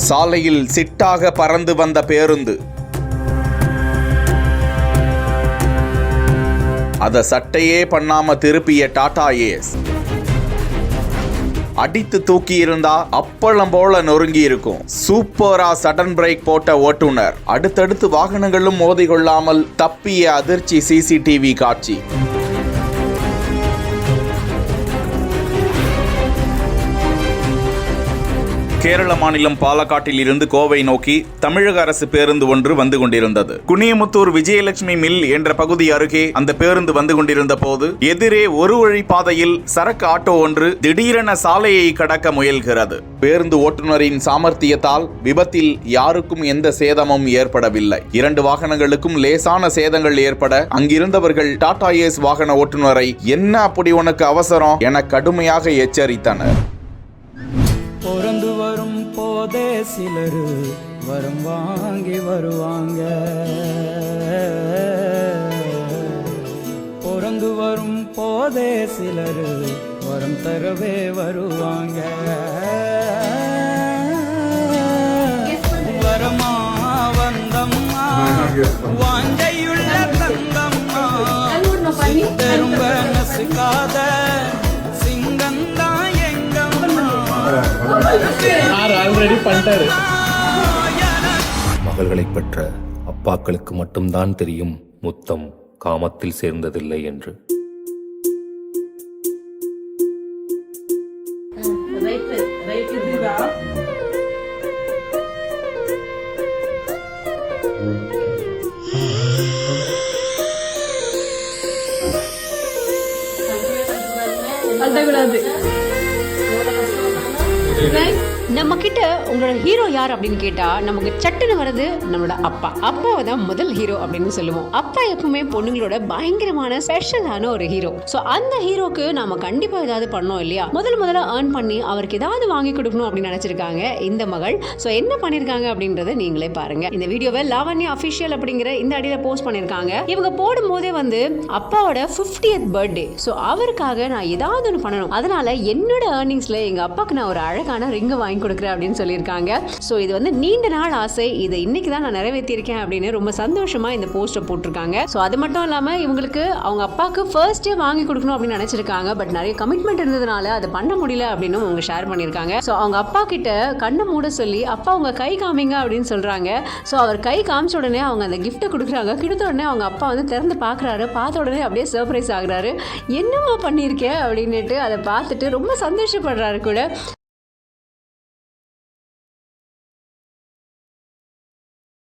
சாலையில் சிட்டாக பறந்து வந்த பேருந்து. அத சட்டையே பண்ணாம திருப்பிய டாடா ஏஸ். அடித்து தூக்கி இருந்தா அப்பளம் போல நொறுங்கி இருக்கும். சூப்பரா சடன் பிரேக் போட்ட ஓட்டுநர். அடுத்தடுத்து வாகனங்களும் மோதிக்கொள்ளாமல் தப்பிய அதிர்ச்சி சிசிடிவி காட்சி. கேரள மாநிலம் பாலக்காட்டில் இருந்து கோவை நோக்கி தமிழக அரசு பேருந்து ஒன்று வந்து கொண்டிருந்தது. குனியமுத்தூர் விஜயலட்சுமி மில் என்ற பகுதி அருகே அந்த பேருந்து வந்து கொண்டிருந்த போது எதிரே ஒரு வழி பாதையில் சரக்கு ஆட்டோ ஒன்று திடீரென சாலையை கடக்க முயல்கிறது. பேருந்து ஓட்டுநரின் சாமர்த்தியத்தால் விபத்தில் யாருக்கும் எந்த சேதமும் ஏற்படவில்லை. 2 வாகனங்களுக்கும் லேசான சேதங்கள் ஏற்பட அங்கிருந்தவர்கள் டாடா ஏஸ் வாகன ஓட்டுநரை என்ன அப்படி உனக்கு அவசரம் என கடுமையாக எச்சரித்தனர். பிறந்து வரும் போதே சிலரு வரம் வாங்கி வருவாங்க, பிறந்து வரும் போதே சிலரு வரம் தரவே வருவாங்க. வரமா வந்தம்மா வாஞ்சையுள்ள தந்தம்மா திரும்ப நசுக்காத மகள்களை பெற்ற அப்பாக்களுக்கு மட்டும்தான் தெரியும் முத்தம் காமத்தில் சேர்ந்ததில்லை என்று. நம்ம கிட்ட உங்களோட ஹீரோ யார் அப்படின்னு கேட்டா நமக்கு சட்டுன்னு வர்றது நம்மளோட அப்பா. அப்பாவை தான் முதல் ஹீரோ அப்படின்னு சொல்லுவோம். அப்பா எப்பவுமே பொண்ணுங்களோட பயங்கரமான ஸ்பெஷலான ஒரு ஹீரோ. சோ அந்த ஹீரோக்கு நாம கண்டிப்பா ஏதாவது பண்ணோம் இல்லையா? முதல்ல ஏர்ன் பண்ணி அவருக்கு ஏதாவது வாங்கி கொடுக்கணும் அப்படின்னு நினைச்சிருக்காங்க இந்த மகள். சோ என்ன பண்ணிருக்காங்க அப்படின்றத நீங்களே பாருங்க. இந்த வீடியோவை லாவண்யா அபிஷியல் அப்படிங்கிற இந்த அடியில போஸ்ட் பண்ணிருக்காங்க. இவங்க போடும் போதே வந்து அப்பாவோட 50th பர்த்டே. சோ அவருக்காக நான் ஏதாவது ஒன்று பண்ணணும், அதனால என்னோட ஏர்னிங்ஸ்ல எங்க அப்பாக்கு நான் ஒரு அழகான ரிங்க வாங்கி கொடுக்குறேன் அப்படின்னு சொல்லியிருக்காங்க. ஸோ இது வந்து நீண்ட நாள் ஆசை, இதை இன்னைக்கு தான் நான் நிறைவேற்றியிருக்கேன் அப்படின்னு ரொம்ப சந்தோஷமா இந்த போஸ்டர் போட்டிருக்காங்க. ஸோ அது மட்டும் இல்லாமல் இவங்களுக்கு அவங்க அப்பாவுக்கு ஃபர்ஸ்டே வாங்கி கொடுக்கணும் அப்படின்னு நினைச்சிருக்காங்க. பட் நிறைய கமிட்மெண்ட் இருந்ததுனால அதை பண்ண முடியல அப்படின்னு அவங்க ஷேர் பண்ணியிருக்காங்க. ஸோ அவங்க அப்பா கிட்ட கண்ணை மூட சொல்லி அப்பா உங்க கை காமிங்க அப்படின்னு சொல்றாங்க. ஸோ அவர் கை காமிச்ச உடனே அவங்க அந்த கிஃப்ட்டை கொடுக்குறாங்க. கொடுத்த உடனே அவங்க அப்பா வந்து திறந்து பார்க்குறாரு. பார்த்த உடனே அப்படியே சர்ப்ரைஸ் ஆகுறாரு. என்னமா பண்ணியிருக்கேன் அப்படின்னுட்டு அதை பார்த்துட்டு ரொம்ப சந்தோஷப்படுறாரு கூட.